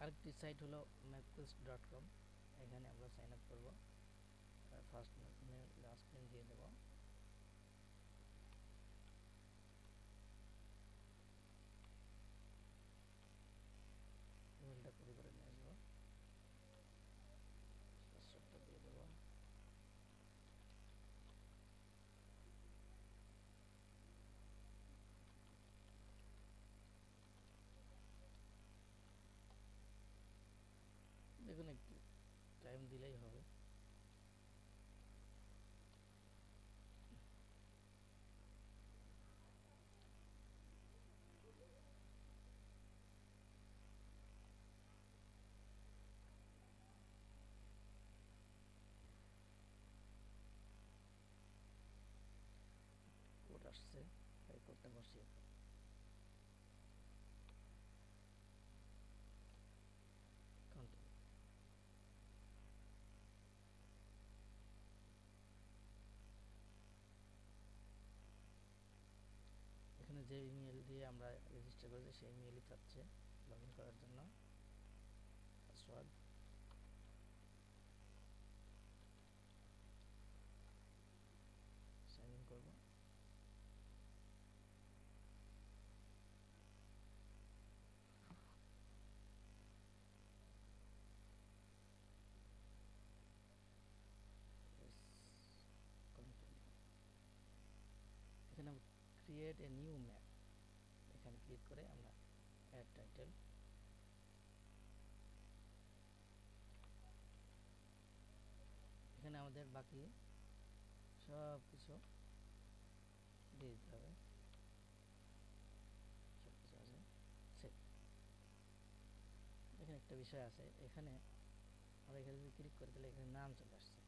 আরেকটি সাইট হলো mapquest.com। এখানে আমরা সাইন আপ করবো, ফার্স্ট নেম লাস্ট নেম দিয়ে দেবো। ইমেলটা কপি করে নিয়ে আসবো, পাসওয়ার্ডটা দিয়ে দেবো। দেখুন একটু টাইম দিলেই হবে। কোড আসছে, এই কোডটা বসিয়ে কন্টিনিউ। এখানে যে ইমেল দিয়ে আমরা রেজিস্টার করেছি সেই ইমেলই চাচ্ছে লগ ইন করার জন্য। পাসওয়ার্ড সাইন ইন করবো। এখানে ক্রিয়েট এ নিউ ম্যাপ, এখানে ক্লিক করে আমরা অ্যাড টাইটেল, এখানে আমাদের বাকি সব কিছু দিয়ে দিতে হবে, সব কিছু আছে। সেভ। এখানে একটা বিষয় আছে, এখানে আমরা এখানে যদি ক্লিক করে দিলে এখানে নাম চলে আসছে,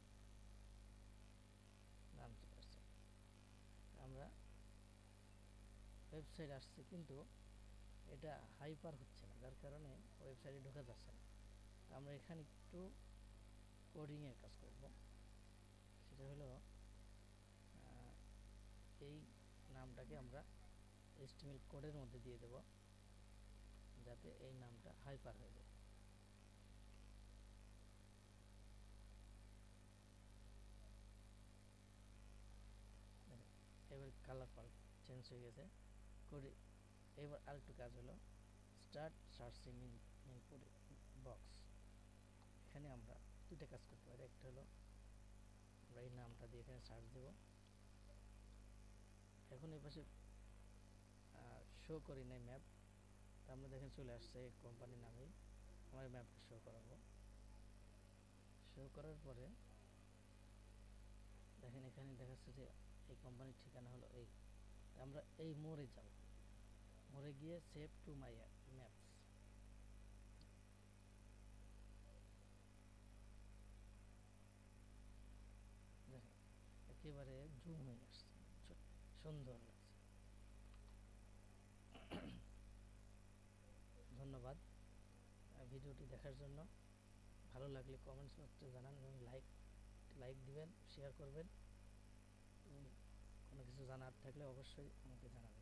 নাম চলে আসছে। আমরা ওয়েবসাইট আসছে কিন্তু এটা হাইপার হচ্ছে না, যার কারণে ওয়েবসাইটে ঢোকা যাচ্ছে না। আমরা এখানে একটু কোডিংয়ের কাজ করব। সেটা হলো এই নামটাকে আমরা HTML কোডের মধ্যে দিয়ে দেব, যাতে এই নামটা হাইপার হয়ে যায়। এবার কালার পাল্ট চেঞ্জ হয়ে গেছে কোডে। এবার আরেকটু কাজ হলো স্টার্ট সার্চিং ইন কোডে বক্স। এখানে আমরা দুটো কাজ করতে পারি, একটা হলো আমরা এই নামটা দিয়ে এখানে সার্চ দেব। এখন এই পাশে শো করি নাই ম্যাপ, আমরা দেখেন চলে আসছে এই কোম্পানির নামেই। আমার ম্যাপটা শো করাবো। শো করার পরে দেখেন এখানে দেখাচ্ছে যে এই কোম্পানির ঠিকানা হলো এই। আমরা এই মোড়ে যাব, মোড়ে গিয়ে সেভ টু মাই ম্যাপস, দেখেন একেবারে জুম হয়ে আসছে, সুন্দর লাগছে। ধন্যবাদ ভিডিওটি দেখার জন্য। ভালো লাগলে কমেন্টস বক্সে জানান এবং লাইক দিবেন, শেয়ার করবেন। কোনো কিছু জানার থাকলে অবশ্যই আমাকে জানাবেন।